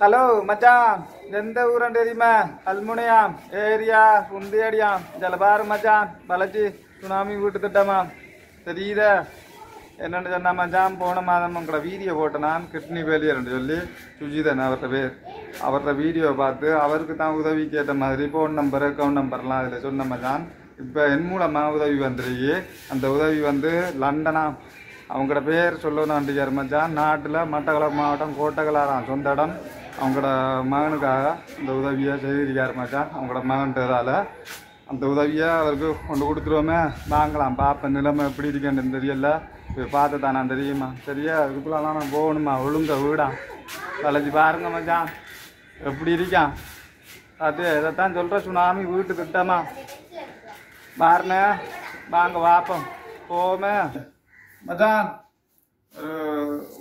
Hello மச்சான், எந்த ஊரன் தெரியுமா? அல்முனையாம் ஏரியா குந்தியடியாம் ஜலபாரு மச்சான். வளர்ச்சி சுனாமி வீட்டு திட்டமா தெரியுத? என்னென்னு சொன்னா மச்சான், போன மாதம் உங்களோட வீடியோ போட்டேன் நான், கிட்னி ஃபெயிலியர்னு சொல்லி. சுஜிதன் அவர்கிட்ட பேர். அவர்கிட்ட வீடியோ பார்த்து அவருக்கு தான் உதவி கேட்ட மாதிரி ஃபோன் நம்பர் அக்கௌண்ட் நம்பர்லாம் அதில் சொன்ன மச்சான். இப்போ என் மூலமாக உதவி வந்துருக்கு. அந்த உதவி வந்து லண்டனா. அவங்களோட பேர் சொல்லணுன்ட்டு மச்சான். நாட்டில் மட்டக்களப்பு மாவட்டம் கோட்டகலாராம் சொந்த இடம். அவங்களோட மகனுக்காக இந்த உதவியை செய்திருக்கார் மச்சான். அவங்களோட மகன்றதால் அந்த உதவியை அவருக்கு கொண்டு கொடுத்துருவோமே. வாங்கலாம், பார்ப்பேன் நிலைமை எப்படி இருக்கேன்னு தெரியல. இப்போ பார்த்து தான் நான் தெரியுமா? சரியா இதுக்குள்ளலாம் நான் போகணுமா? ஒழுங்க வீடா வளைச்சி பாருங்க மச்சான் எப்படி இருக்கான். அது இதைத்தான் சொல்கிற, சுனாமி வீட்டு திட்டமா பாருங்க. வாங்க பார்ப்போம் போமே மச்சான். ஒரு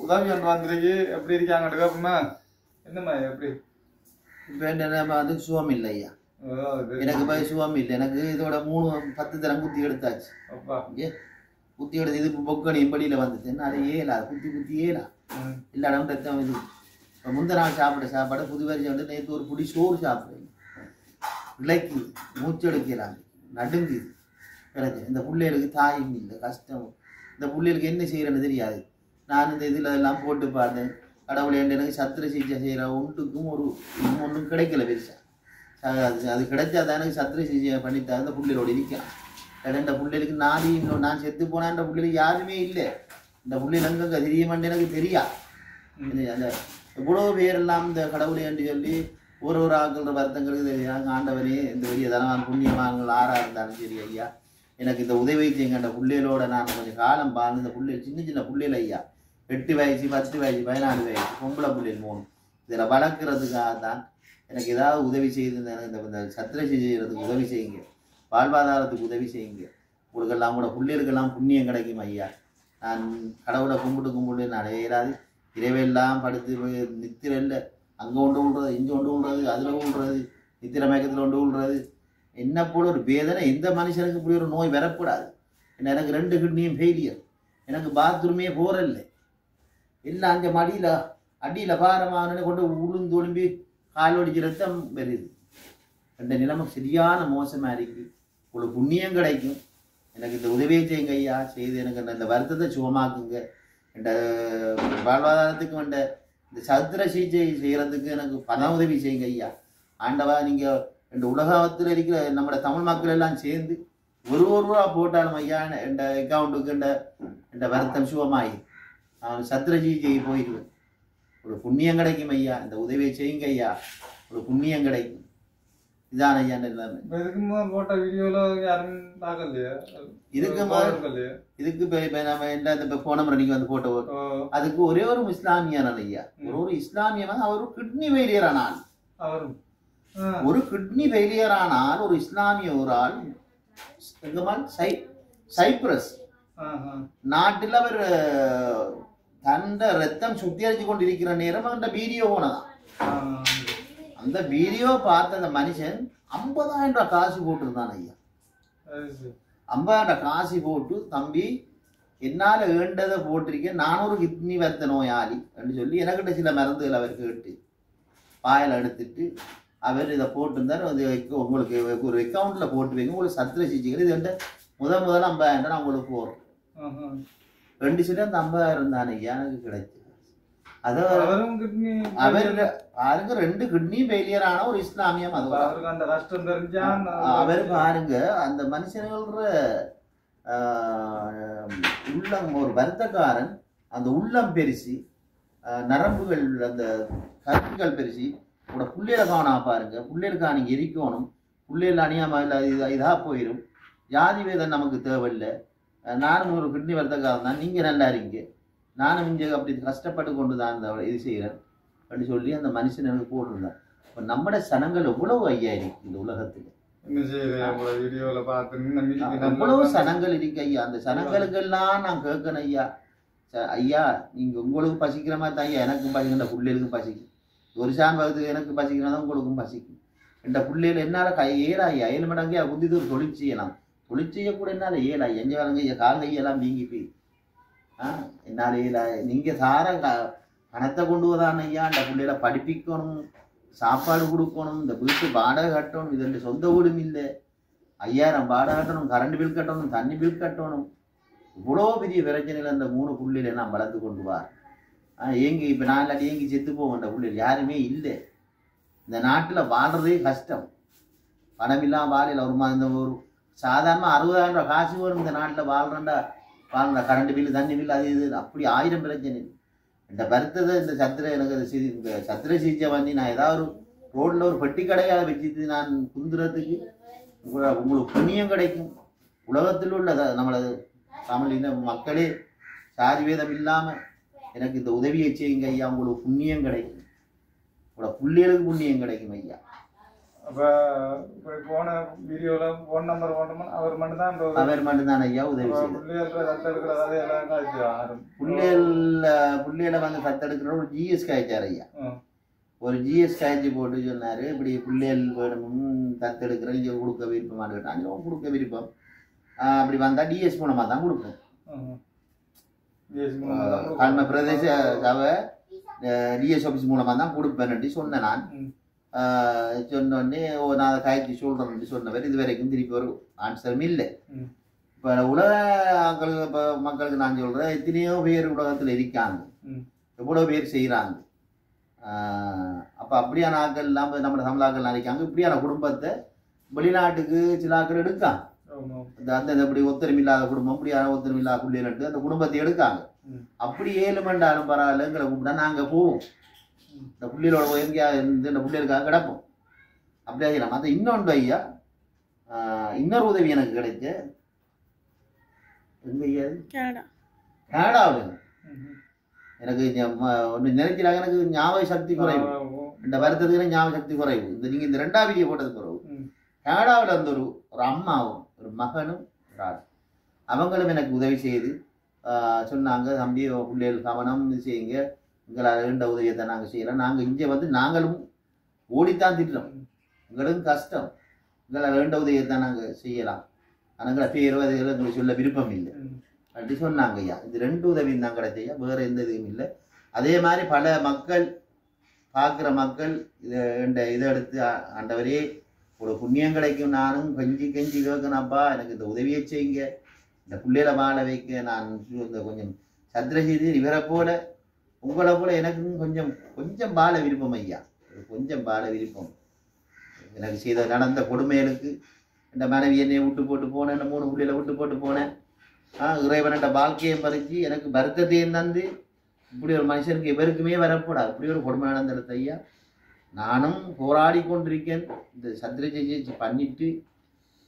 உதவி ஒன்று வந்துருக்கு. எப்படி இருக்காங்க கேட்போமே? என்னம்மா எப்படி? இப்போ என்ன அதுக்கு சுகம் இல்லை ஐயா. எனக்கு போய் சுகம் இல்லை. எனக்கு இதோட 10 தரம் குத்தி எடுத்தாச்சு. குத்தி எடுத்து இது பொக்கணி படியில் வந்துச்சு. அது ஏலா குத்தி ஏலா எல்லா இடமும் ரத்தம். இது இப்போ முந்த நாள் சாப்பிட சாப்பாடு புது வரிசை வந்து நேற்று ஒரு புடி சோறு சாப்பிடுறேன். விளைக்குது, மூச்சு எடுக்கிறாங்க, நடுங்குது. பிறகு இந்த பிள்ளைகளுக்கு தாயும் இல்லை, கஷ்டம். இந்த பிள்ளைகளுக்கு என்ன செய்கிறேன்னு தெரியாது. நான் இந்த இதில் எல்லாம் போட்டு பார்த்தேன். கடவுளை எனக்கு சத்திர சிகிச்சை செய்கிற ஒன்றுக்கும் ஒன்றும் கிடைக்கல பெருசாக. அது கிடைச்சா தான் எனக்கு சத்திர சிகிச்சை பண்ணித்தா அந்த பிள்ளைகளோட இருக்கிறான். இந்த பிள்ளைகளுக்கு நான் செத்து போனேன். இந்த பிள்ளைகளுக்கு யாருமே இல்லை. இந்த பிள்ளைகள் அங்கே தெரியமாட்டேன் எனக்கு தெரியா. அந்த எவ்வளோ பேரெல்லாம் இந்த கடவுளை என்று சொல்லி ஒரு ஆக்கள வருத்தங்களுக்கு தெரியாங்க. ஆண்டவரே இந்த பெரிய தனவான் புண்ணியமானங்கள் ஆறாக இருந்தாலும் சரி ஐயா, எனக்கு இந்த உதவி செய்யுங்க. அந்த பிள்ளைகளோட நான் கொஞ்சம் காலம் பார்த்து இந்த பிள்ளைகள் சின்ன பிள்ளைகள் ஐயா, 8 வயசு 10 வயசு 14 வயசு பொம்பளை பிள்ளைகள் 3 இதில் வளர்க்குறதுக்காக தான் எனக்கு ஏதாவது உதவி செய்து இந்த சத்திர செய்கிறதுக்கு உதவி செய்யுங்க. வாழ்வாதாரத்துக்கு உதவி செய்யுங்க. உங்களுக்கெல்லாம் கூட பிள்ளைகளுக்கெல்லாம் புண்ணியம் கிடைக்கும் ஐயா. நான் கடவுளை கும்பிட்டு நான் ஏறாது இரவையெல்லாம் படுத்து நித்திர இல்லை. அங்கே ஒன்று விடுறது, இங்கே ஒன்று விடுறது, அதில் விடுறது, நித்திர மயக்கத்தில் ஒன்று விடுறது. என்ன போல ஒரு வேதனை. எந்த மனுஷனுக்கு இப்படி ஒரு நோய் வரக்கூடாது. எனக்கு 2 கிட்னியும் ஃபெயிலியர். எனக்கு பாத்ரூமே போகிறல்ல. எல்லாம் அங்கே மடியில் அடியில் பாரமான கொண்டு உளுந்து ஒழும்பி காலோடிச்சு ரத்தம் வருது. அந்த நிலைமை சரியான மோசமாக இருக்குது. ஒரு புண்ணியம் கிடைக்கும். எனக்கு இந்த உதவியை செய்யுங்க ஐயா. செய்து எனக்கு இந்த வருத்தத்தை சுகமாக்குங்க. என்ற வாழ்வாதாரத்துக்கு வந்த இந்த சத்திர சிகிச்சை செய்கிறதுக்கு எனக்கு பண உதவி செய்யுங்க ஐயா. ஆண்டவா, நீங்கள் இந்த உலகத்தில் இருக்கிற நம்மளோட தமிழ் மக்கள் எல்லாம் சேர்ந்து ஒரு ரூபா போட்டாலும் ஐயா என் அக்கௌண்ட்டுக்கு என்ற வருத்தம் சுகமாகி நான் சத்திர சிகிச்சை போயிடுவேன். ஒரு புண்ணியம் கிடைக்கும் ஐயா. இந்த உதவியை செய்யுங்க ஐயா. ஒரு புண்ணியம் கிடைக்கும். இதான் ஐயா போட்ட வீடியோவில் யாரும் பார்க்கலையா? இதுக்கு நம்ம என்ன போன முறை நீங்க வந்து போட்டோ அதுக்கு ஒரே ஒரு இஸ்லாமியர் ஐயா. ஒரு இஸ்லாமியன் அவர் கிட்னி ஃபெயிலியர் ஆனால் ஒரு கிட்னி ஃபெயிலியர் ஆனால் ஒரு இஸ்லாமிய ஒரு ஆள் சைப்ரஸ் நாட்டில் அவர் தண்ட ரத்தம் சுத்திகரிச்சு கொண்டிருக்கிற நேரம் அந்த வீடியோ போனதான். அந்த வீடியோ பார்த்த அந்த மனுஷன் 50,000 ரூபாய் காசு போட்டிருந்தான் ஐயா. 50,000 ரூபாய் காசு போட்டு, தம்பி என்னால் ஏண்டதை போட்டிருக்கேன், நான் ஒரு கிட்னி வருத்த நோயாளி அப்படின்னு சொல்லி எனக்கிட்ட சில மருந்துகள் அவர் கேட்டு பாயில் எடுத்துட்டு அவர் இதை போட்டிருந்தார். அது உங்களுக்கு ஒரு அக்கௌண்ட்டில் போட்டு வைங்க, உங்களுக்கு சத்திர சிகிச்சைகள் இது வந்து முதல் 50,000 நான் உங்களுக்கு போடுறேன் 2 சொல்லி அந்த 50,000 தானே ஐயா எனக்கு கிடைச்சு. பாருங்க 2 கிட்னி ஃபெயிலியர் ஆன ஒரு இஸ்லாமியம். அவர் பாருங்க அந்த மனுஷனோட உள்ளம் ஒரு வருத்தக்காரன். அந்த உள்ளம் பெருசி, நரம்புகள் அந்த கருத்துக்கள் பெருசி. உங்களோட புள்ளையில காணா பாருங்க. புள்ளைகளுக்கா நீங்க எரிக்கணும். புள்ளையில அணியாம இதா போயிடும். ஜாதி வேதம் நமக்கு தேவையில்லை. நானும் ஒரு கிட்னி வருத்தக்காரன் தான். நீங்க நல்லா இருக்கீங்க. நானும் இங்கே அப்படி கஷ்டப்பட்டு கொண்டு தான் இந்த இது செய்கிறேன் அப்படின்னு சொல்லி அந்த மனுஷன் எனக்கு போட்டிருந்தேன். இப்போ நம்மட சனங்கள் எவ்வளவு ஐயா இருக்கு இந்த உலகத்தில். எவ்வளவு சனங்கள் இருக்கு ஐயா. அந்த சனங்களுக்கெல்லாம் நான் கேட்கணும் ஐயா. ஐயா நீங்க உங்களுக்கு பசிக்கிற மாதிரி தான் ஐயா எனக்கும் பசிக்கிற பிள்ளைகளுக்கும் பசிக்கும். ஒரு சாம்பகத்துக்கு எனக்கு பசிக்கிறதா உங்களுக்கும் பசிக்கும். இந்த பிள்ளைகள் என்னால் ஏறா ஐயா 7 மடங்கையா புத்தி ஒரு தொழில் செய்யலாம். குளிச்சைய கூட என்னால் ஏலா எங்கே வரங்க கால் கையெல்லாம் வீங்கி போய் என்னால் ஏலா நீங்கள் சார பணத்தை கொண்டு வதான ஐயா அந்த பிள்ளைகளை படிப்பிக்கணும், சாப்பாடு கொடுக்கணும், இந்த வீட்டு வாடகை கட்டணும், இது சொந்த வீடும் இல்லை, 5000 வாடகை கட்டணும், கரண்ட் பில் கட்டணும், தண்ணி பில் கட்டணும், இவ்வளோ பெரிய பிரச்சனையில் அந்த 3 பிள்ளைகளை நான் வளர்த்து கொண்டு வார். ஏங்கி இப்போ நான் இல்லாட்டி ஏங்கி செத்து போவேன். அந்த பிள்ளைகள் யாருமே இல்லை. இந்த நாட்டில் வாழ்றதே கஷ்டம். பணம் இல்லாமல் வாழையில் ஒரு சாதாரணமாக 60,000 ரூபா காசு வரும். இந்த நாட்டில் வாழ்றா கரண்ட் பில்லு, தண்ணி பில்லு, அது இது அப்படி 1000 பிரச்சனை. இந்த வருத்தத்தை இந்த எனக்கு இந்த சத்திர சிகிச்சை பண்ணி நான் ஏதாவது ரோட்டில் ஒரு பெட்டி கடையாக வச்சுட்டு நான் குந்துறதுக்கு உங்களுக்கு புண்ணியம் கிடைக்கும். உலகத்தில் உள்ள நம்மளது தமிழின மக்களே சாதி வேதம் இல்லாமல் எனக்கு இந்த உதவியை செய்யுங்க ஐயா, உங்களுக்கு புண்ணியம் கிடைக்கும், உங்களோட பிள்ளைகளுக்கு புண்ணியம் கிடைக்கும் ஐயா. அப்போ இப்போ போன வீடியோவில் ஃபோன் நம்பர் போட்டோம்னா அவர் மட்டும்தான் ஐயா உதவி பிள்ளைகளை வந்து தத்தெடுக்கிற ஒரு ஜிஎஸ் காய்ச்சார் ஐயா. ஒரு ஜிஎஸ் காய்ச்சி போட்டு சொன்னார், இப்படி பிள்ளைகள் வேணும் தத்தெடுக்கிற இங்கே கொடுக்க விருப்பமானு கேட்டாங்க. கொடுக்க விருப்பம் அப்படி வந்தால் டிஎஸ் மூலமாக தான் கொடுப்போம். கல்ம பிரதேச சபை டிஎஸ் ஆஃபீஸ் மூலமாக தான் கொடுப்பேன் சொன்னேன். நான் சொன்னோடனே நான் அதை காய்ச்சி சொல்கிறேன் சொன்னவர் இது வரைக்கும் திருப்பி ஒரு ஆன்சரும் இல்லை. இப்போ உலக இப்போ மக்களுக்கு நான் சொல்கிறேன், எத்தனையோ பேர் உலகத்தில் இருக்காங்க, எவ்வளோ பேர் செய்கிறாங்க. அப்போ அப்படியான ஆக்கள் இல்லாமல் நம்ம தமிழாக்கள் இருக்காங்க. இப்படியான குடும்பத்தை வெளிநாட்டுக்கு சில ஆக்கள் எடுக்காங்க. அந்த இப்படி ஒத்தரமில்லாத குடும்பம், இப்படியான ஒத்தரமில்லாத பிள்ளைகள் அந்த குடும்பத்தை எடுக்காங்க. அப்படி 7 மணி நேரம் பரவாயில்லைங்கிற கூப்பிட்டா நாங்கள் போவோம். இந்த பிள்ளைகளோட எங்கேயாவது இந்த பிள்ளைகளுக்காக கிடப்போம். அப்படியே செய்யலாம். அது இன்னொன்று ஐயா, இன்னொரு உதவி எனக்கு கிடைச்ச எங்க ஐயா கனடாவில் எனக்கு ஒன்று நினைக்கிறாங்க. எனக்கு ஞாபக சக்தி குறைவு, இந்த வருத்தத்துக்கு ஞாபக சக்தி குறைவு. இந்த நீங்கள் இந்த 2ஆம் வீடியோ போட்டது குறைவு. கனடாவில் வந்து ஒரு அம்மாவும் ஒரு மகனும் அவங்களும் எனக்கு உதவி செய்து சொன்னாங்க, தம்பி பிள்ளைகள் கவனம் இது செய்யுங்க, எங்களால் வேண்ட உதவியை தான் நாங்கள் செய்யலாம். நாங்கள் இங்கே வந்து நாங்களும் ஓடித்தான் திட்டுறோம், எங்களுக்கும் கஷ்டம், எங்களால் வேண்ட உதவியை தான் நாங்கள் செய்யலாம், ஆனால் எங்களை பேரோ அது எங்களுக்கு சொல்ல விருப்பம் இல்லை அப்படி சொன்னாங்க ஐயா. இது 2 உதவியும் தான் கிடைச்சையா, வேறு எந்த இதுவும் இல்லை. அதே மாதிரி பல மக்கள் பார்க்குற மக்கள் இதை எடுத்து ஆண்டவரே ஒரு புண்ணியம் கிடைக்கும், நானும் கெஞ்சி கேட்கணும்ப்பா, எனக்கு இந்த உதவியை செய்யுங்க, இந்த பிள்ளைகளை வாழ வைக்க நான் இந்த கொஞ்சம் சத்திரசீதி இவரை போல உங்களை போல எனக்கும் கொஞ்சம் வாழ விருப்பம் ஐயா, கொஞ்சம் வாழ விருப்பம். எனக்கு செய்த நடந்த கொடுமைகளுக்கு இந்த மனைவி என்னையை விட்டு போட்டு போனேன், இந்த 3 பிள்ளைகளை விட்டு போட்டு போனேன். இறைவனோட வாழ்க்கையை பறித்து எனக்கு வருத்தத்தையும் தந்து இப்படி ஒரு மனுஷனுக்கு இவருக்குமே வரக்கூடாது, இப்படி ஒரு கொடுமை நடந்தது ஐயா. நானும் போராடி கொண்டிருக்கேன். இந்த சத்திர சிகிச்சை பண்ணிட்டு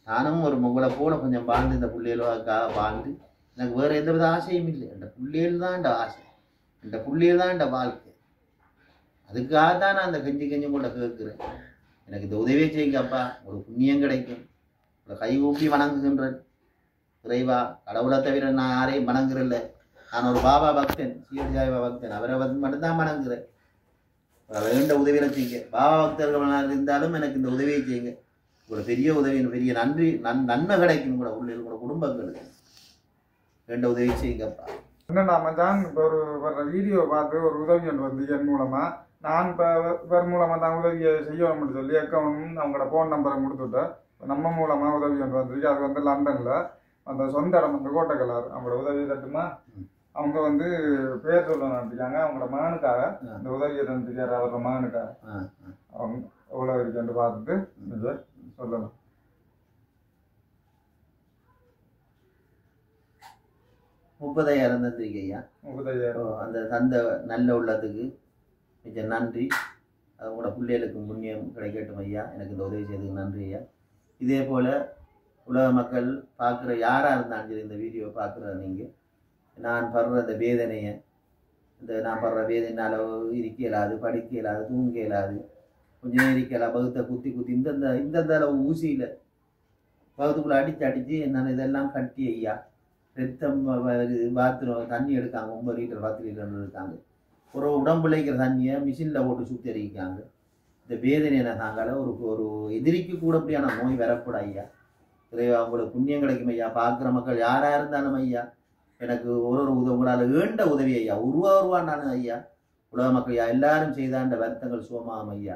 நானும் ஒரு உங்களை போல கொஞ்சம் வாழ்ந்து இந்த பிள்ளைகளுக்காக வாழ்ந்து எனக்கு வேறு எந்த வித ஆசையும் இல்லை. இந்த பிள்ளைகள் தான் இந்த ஆசை, இந்த பிள்ளைகள் தான் இந்த வாழ்க்கை. அதுக்காக தான் நான் அந்த கெஞ்சி கூட கேட்குறேன், எனக்கு இந்த உதவியை செய்யுங்கப்பா, ஒரு புண்ணியம் கிடைக்கும். ஒரு கை ஊப்பி வணங்குகின்றேன். இறைவா, கடவுளை தவிர நான் யாரையும் வணங்குறதில்லை. நான் ஒரு பாபா பக்தன், சீரடி சாய்பா பக்தன், அவரை மட்டும்தான் வணங்குறேன். வேண்ட உதவியை செய்யுங்க. பாபா பக்தர்கள் இருந்தாலும் எனக்கு இந்த உதவியை செய்யுங்க. ஒரு பெரிய உதவி, பெரிய நன்மை கிடைக்கும் கூட உள்ள குடும்பங்களுக்கு. வேண்ட உதவி செய்யுங்கப்பா. என்னன்னா மச்சான், இப்போ ஒரு வீடியோ பார்த்து ஒரு உதவி ஒன்று வந்து என் மூலமாக நான் இப்போ இவர் மூலமாக தான் உதவியை செய்யணும்னு சொல்லி அக்கௌண்ட் அவங்களோட ஃபோன் நம்பரை கொடுத்துட்டேன். நம்ம மூலமாக உதவி ஒன்று வந்துருக்கு. அது வந்து லண்டனில் அந்த சொந்த இடம் வந்து கோட்டைக்கலார். அவங்களோட உதவி தட்டுமா அவங்க வந்து பேர் சொல்ல நினைக்கிறாங்க. அவங்களோட மகனுக்காக இந்த உதவியை தந்துருக்காரு, அவரோட மகனுக்காக. அவங்க எவ்வளோ இருக்குன்னு பார்த்துட்டு சொல்லலாம். 30,000 தந்திருக்கீங்க ஐயா. 30,000 அந்த தந்த நல்ல உள்ளத்துக்கு மிக நன்றி. அவங்களோட பிள்ளைகளுக்கு புண்ணியம் கிடைக்கட்டும் ஐயா. எனக்கு இந்த உதவி செய்ததுக்கு நன்றி ஐயா. இதே போல் உலக மக்கள் பார்க்குற யாராக இருந்தாலும் சரி, இந்த வீடியோ பார்க்குற நீங்கள் நான் படுற இந்த வேதனையை, நான் படுற வேதனையால் இருக்க இயலாது, படிக்க இயலாது, தூங்க இயலாது, கொஞ்சம் நேரம் இருக்கலாம், பகுத்தை குத்தி இந்த ஊசியில் பகுத்துக்குள்ளே அடித்து நான் இதெல்லாம் கட்டி ஐயா. ரத்தம் பாத்ரூம் தண்ணி எடுக்காங்க, 9 லிட்டர் 10 லிட்டர் இருக்காங்க. ஒரு உடம்புலைக்கிற தண்ணியை மிஷினில் போட்டு சுத்தரிக்காங்க. இந்த வேதனையை தாங்கால ஒரு எதிரிக்கு கூட அப்படியான நோய் வரக்கூடாது ஐயா. இறைவா உங்களுக்கு புண்ணியம் கிடைக்கும் ஐயா. பார்க்குற மக்கள் யாரா இருந்தாலும் ஐயா எனக்கு ஒரு உதவி உங்களால் ஏண்ட உதவி ஐயா. உருவானாலும் ஐயா உலக மக்கள் ஐயா எல்லாரும் செய்தாண்ட வருத்தங்கள் சுகமாகும் ஐயா.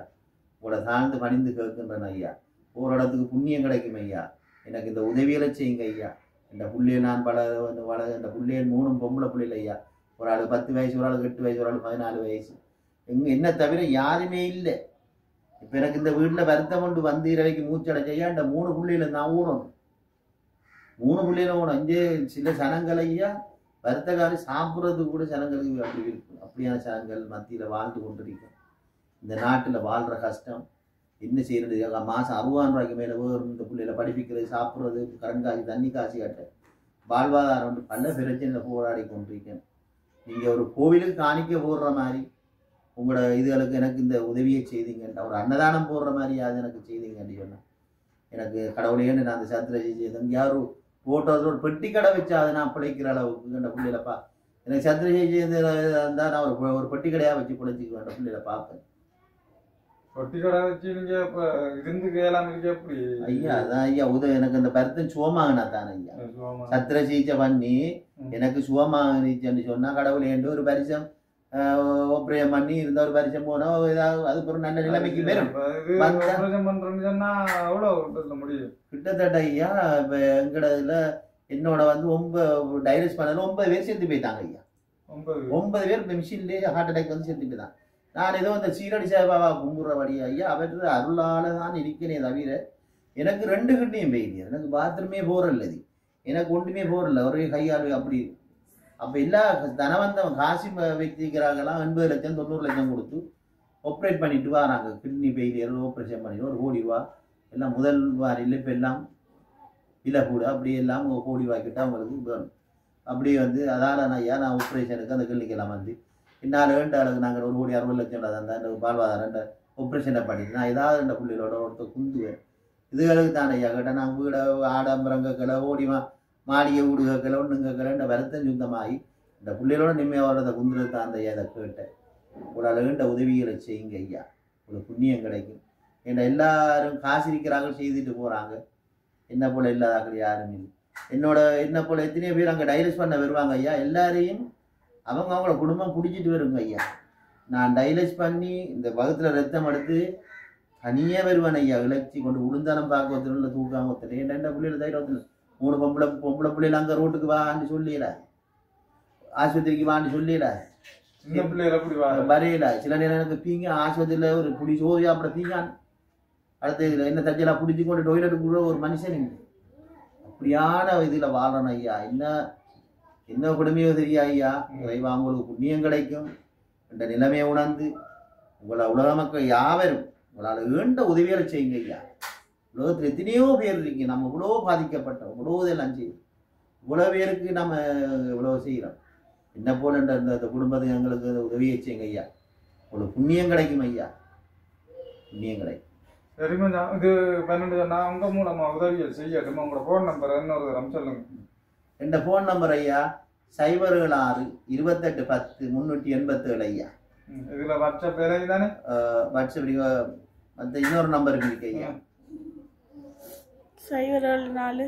உங்களை சார்ந்து பணிந்து கேட்கின்றன ஐயா. ஒரு இடத்துக்கு புண்ணியம் கிடைக்கும் ஐயா. எனக்கு இந்த உதவிகளை செய்யுங்க ஐயா. இந்த புள்ளையை நான் இந்த புள்ளையன் 3 பொம்பளை பிள்ளைகள் ஐயா. ஒரு ஆள் 10 வயசு, ஒரு ஆள் 8 வயசு, ஒரு ஆள் 14 வயசு. என்ன தவிர யாருமே இல்லை. இப்போ எனக்கு இந்த வீட்டில் வருத்தம் கொண்டு வந்து இரவைக்கு மூச்சடைஞ்ச ஐயா. இந்த 3 புள்ளையில நான் ஊறணும். 3 புள்ளையில ஊணும். இங்கே சில சனங்கள் ஐயா வருத்தக்காரி சாப்பிட்றதுக்கு கூட சனங்களுக்கு அப்படி இருக்கு. அப்படியான சனங்கள் மத்தியில் வாழ்ந்து கொண்டிருக்கும். இந்த நாட்டில் வாழ்கிற கஷ்டம் என்ன செய்யறது? மாதம் 60,000 ரூபாய்க்கு மேலே வேறு இந்த பிள்ளைகளை படிப்பிக்கிறது, சாப்பிட்றது, கரண்ட் காசு, தண்ணி காசு கட்ட வாழ்வாதாரம் பல பிரச்சனையில் போராடி கொண்டிருக்கேன். நீங்கள் ஒரு கோவிலுக்கு காணிக்க போடுற மாதிரி உங்களோட இதுகளுக்கு எனக்கு இந்த உதவியை செய்தீங்கன்ற ஒரு அன்னதானம் போடுற மாதிரி அது எனக்கு செய்தீங்கன்னு சொன்னேன். எனக்கு கடவுளையேன்னு நான் அந்த சத்திர செய்தேன். யாரும் போட்டோட ஒரு பெட்டி கடை வச்சா அதை நான் பிழைக்கிற அளவுக்கு அந்த பிள்ளைகளப்பா எனக்கு சத்திர இருந்தால் நான் ஒரு பெட்டி கடையாக வச்சு பிழைச்சிக்குவேன். அந்த பிள்ளைகளை பார்ப்பேன். பொட்டி கடை வச்சு நீங்க இப்ப இருந்து கேளாம எப்படி ஐயா? அதான் ஐயா எனக்கு அந்த பருத்தம் சுகமாகனா தானே ஐயா. சத்திர சிகிச்சை பண்ணி எனக்கு சுகமாகன்னு சொன்னா கடவுளை என்று ஒரு பரிசம் ஆபரேஷன் பண்ணி இருந்த ஒரு பரிசம் போனா ஏதாவது அதுக்கு ஒரு நல்ல நிலைமைக்கு வரும். முடியும் கிட்டத்தட்ட ஐயா இப்ப எங்கடதுல என்னோட வந்து 9 டைலஸ் பண்ணல 9 பேர் செத்து போயிட்டாங்க ஐயா. 9 பேர் இந்த மிஷின்லேயே ஹார்ட் அட்டாக் வந்து செத்துட்டு தான். நான் ஏதோ இந்த சீரடி சாய்பாபா கும்புறபடி ஐயா அவற்று அருளால தான் இருக்கிறேன் தவிர எனக்கு 2 கிட்னியும் போயிடுது. எனக்கு பாத்ரூமே போறல்லது, எனக்கு ஒன்றுமே போறல, ஒரே கையால் அப்படி. அப்போ எல்லா தனவந்தவன் காசி வைக்கிறாங்கலாம் 80 லட்சம் 90 லட்சம் கொடுத்து ஆப்ரேட் பண்ணிட்டு வராங்க. கிட்னி ஃபெயிலியர் ஆப்ரேஷன் பண்ணிட்டு 1 கோடி ரூபா எல்லாம் முதல் வாரியில் இப்போ எல்லாம் விலை கூட அப்படியே எல்லாம் 1 கோடி ரூபாய்க்கிட்ட அவங்களுக்கு வேணும். அப்படியே வந்து அதால் நான் ஆப்ரேஷனுக்கு அந்த கிளினிக்கெல்லாம் வந்து என்னால் அளவுக்கு நாங்கள் 1 கோடி 60 லட்சம் அந்த வாழ்வாதாரம் ஆப்ரேஷனை பண்ணிட்டு நான் ஏதாவது இந்த பிள்ளைகளோட ஒருத்தர் குந்துவேன். இதுகளுக்கு தானே ஐயா கேட்டால் நான் வீட ஆடம்பரங்கக்களை ஓடிமா மாளிகை வீடுகளை ஒன்றுங்கக்களை இந்த வருத்தம் சுத்தமாகி இந்த பிள்ளைகளோட நிம்மதியாக வர்றதை குந்துறது தான் அந்த ஐயா இதை கேட்டேன். உங்களால் வேண்ட உதவிகளை செய்யுங்க ஐயா, உங்களுக்கு புண்ணியம் கிடைக்கும். ஏன்னா எல்லாரும் காசிரிக்கிறாங்க செய்துட்டு போகிறாங்க. என்ன போல் இல்லாதாக்கள் யாரும் இல்லை. என்ன போல் எத்தனையோ பேர் அங்கே டைலஸ் பண்ண வருவாங்க ஐயா. எல்லாரையும் அவங்களோட குடும்பம் பிடிச்சிட்டு வருங்க ஐயா. நான் டைலஸ் பண்ணி இந்த வகுத்தில் ரத்தம் எடுத்து தனியாக வருவேன் ஐயா. இலச்சி கொண்டு உளுந்தானம் பார்க்க ஒருத்தர் தூக்காம ஒருத்தர் 2 பிள்ளைகள் தைரியத்தில் 3 பொம்பளை பிள்ளைகள் அங்கே ரோட்டுக்கு வான்னு சொல்லிடல, ஆஸ்பத்திரிக்கு வான்னு சொல்லிடல, வரையில. சில நேரம் எனக்கு பீங்க ஆஸ்பத்திரியில் ஒரு புடி சோதியா அப்படி பீங்கான் அடுத்து என்ன தஞ்செல்லாம் பிடிச்சி கொண்டு டொய்லெட்டுக்குள்ள ஒரு மனுஷன் அப்படியான இதில் வாழணும் ஐயா. என்ன கொடுமையோ தெரியா ஐயா. இறைவா உங்களுக்கு புண்ணியம் கிடைக்கும். இந்த நிலைமையை உணர்ந்து உங்களை உலக மக்கள் யாவரும் உங்களால் வேண்ட உதவிகளை செய்யுங்க ஐயா. உலகத்தில் எத்தனையோ பேர் இருக்கீங்க. நம்ம இவ்வளோ பாதிக்கப்பட்டோம், இவ்வளோ இதெல்லாம் செய்யும், இவ்வளோ பேருக்கு நம்ம இவ்வளோ செய்கிறோம். என்ன போல இந்த குடும்பத்துக்கு எங்களுக்கு உதவியை செய்யுங்க ஐயா. உங்களுக்கு புண்ணியம் கிடைக்கும் ஐயா, புண்ணியம் கிடைக்கும். சரிமா, இது 12 நான் உங்க மூலமா உதவியை செய்யட்டும். உங்களோட ஃபோன் நம்பர் இன்னொரு தரம் சொல்லுங்க. என் ஃபோன் நம்பர் ஐயா 076 28 10 387 ஐயா. இதுல வாட்ஸ்அப் வேலை தானே? வாட்ஸ்அப் மற்ற இன்னொரு நம்பர் இருக்கு ஐயா 074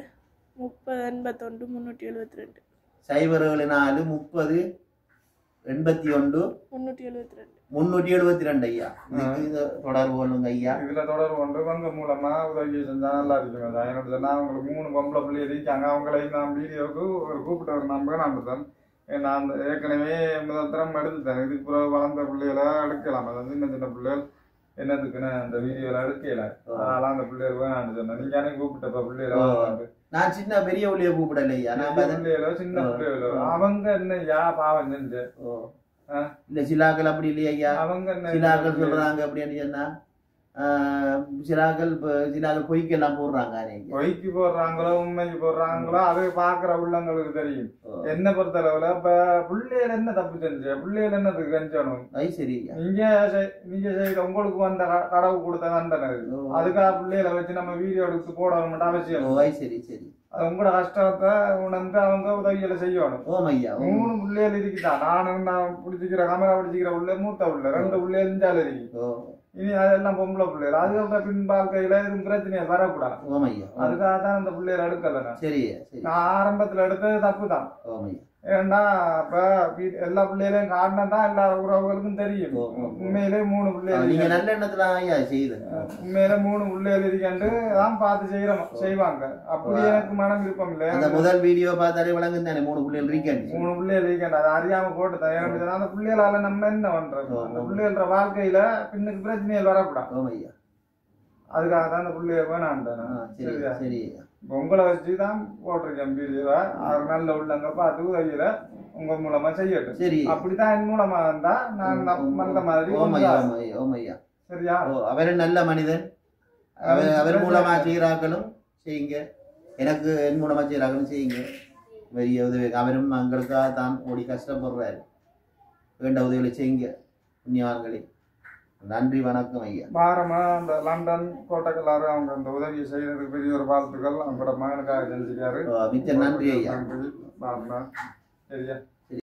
30 81 372 074 30 81 372 ஐயா. இதுக்கு தொடர்பு கொள்ளுங்க ஐயா. இதுல தொடர்பு கொண்டு உங்க மூலமா உதவி செஞ்சா நல்லா இருக்கும். என்னோட சொன்னா அவங்களுக்கு 3 பொம்பளை பிள்ளை இருக்காங்க. அவங்களையும் நான் வீடியோவுக்கு ஒரு கூப்பிட்ட ஒரு நம்பர் அனுப்புறேன். நான் ஏற்கனவே முதல் தரம் எடுத்துட்டேன். இதுக்கு பிறகு வளர்ந்த பிள்ளைகளை எடுக்கலாம். அதாவது சின்ன சின்ன பிள்ளைகள் என்னதுக்குன்னு அந்த வீடியோல எடுக்கல. அதெல்லாம் அந்த பிள்ளைகள் வேணான்னு சொன்னேன். நீங்க அன்னைக்கு கூப்பிட்டப்ப பிள்ளைகளை நான் சின்ன பெரிய பிள்ளைய கூப்பிடல ஐயா. பிள்ளைகளோ சின்ன பிள்ளைகளோ அவங்க என்ன யா பாவம் செஞ்சு இல்ல சிலாக்கள் அப்படி இல்லையா ஐயா. அவங்க சிலாக்கள் சொல்றாங்க அப்படின்னு சொன்னா சிலாக்கள் பொய்க்கெல்லாம் போடுறாங்க. பொய்க்கு போடுறாங்களோ உண்மைக்கு போடுறாங்களோ அது பாக்குற உள்ளங்களுக்கு தெரியும். என்ன பொறுத்தளவுல இப்ப பிள்ளைகள் என்ன தப்பு செஞ்சு பிள்ளைகள் என்னதுக்கு கஞ்சணும். சரி, நீங்க செய்த உங்களுக்கு வந்த கடவு கொடுத்த தண்டனை அதுக்காக பிள்ளைகளை வச்சு நம்ம வீடியோ எடுத்து போடணும் அவசியம். சரி சரி, அது உங்களோட கஷ்டத்தை உணர்ந்து அவங்க உதவிகளை செய்யணும். 3 பிள்ளைகள் இருக்குதான். நான் பிடிச்சிக்கிற கேமரா பிடிச்சிக்கிற உள்ள மூத்த உள்ள 2 பிள்ளைகள் இருக்கு. இனி அதெல்லாம் பொம்பளை பிள்ளைகள் அதுக்கப்புறம் பின் வாழ்க்கையில எதுவும் பிரச்சனைகள் வரக்கூடாது. அதுக்காக தான் அந்த பிள்ளைகள் எடுக்கல. நான் ஆரம்பத்துல எடுத்தது தப்பு தான். ஏன்னா இப்ப எல்லா பிள்ளைகளையும் காட்டினா தான் எல்லா உறவுகளுக்கும் தெரியும். உண்மையிலே 3 பிள்ளைகள் நல்ல எண்ணத்துல உண்மையில 3 பிள்ளைகள் இருக்காண்டு தான் பார்த்து செய்வாங்க. அப்படி எனக்கு மனம் விருப்பம் இல்லை. அந்த முதல் வீடியோ பார்த்தாலே விளங்கு தானே 3 பிள்ளைகள் இருக்கேன். 3 பிள்ளைகள் இருக்கேன். அது அறியாம போட்டுதான். ஏன்னா அந்த பிள்ளைகளால நம்ம என்ன பண்றது? அந்த பிள்ளைகள வாழ்க்கையில பின்னுக்கு பிரச்சனைகள் வரக்கூடாது. அதுக்காக தான் அந்த பிள்ளைய வேணான்ட்டேன். சரியா? உங்களை வச்சுதான் போட்டிருக்கேன் வீடியோவா. அது நல்ல உள்ளங்க பார்த்து உதவியில உங்க மூலமா செய்யட்டும். அப்படித்தான் என் மூலமா இருந்தா நான் அந்த மாதிரி. சரியா? அவர் நல்ல மனிதன். அவர் மூலமா செய்யறாக்களும் செய்யுங்க. எனக்கு என் மூலமா செய்யறாக்களும் செய்யுங்க. பெரிய உதவி. அவரும் எங்களுக்காக தான் ஓடி கஷ்டப்படுறாரு. வேண்ட உதவிகளை செய்யுங்க புண்ணியவான்களே. நன்றி, வணக்கம் ஐயா. பாரமா அந்த லண்டன் கோட்டைக்கல்லாரு அவங்க அந்த உதவியை செய்யறதுக்கு பெரிய ஒரு வாழ்த்துக்கள் அவங்களோட மகனுக்காக செஞ்சுக்காரு. மிக்க நன்றி ஐயா. சரியா?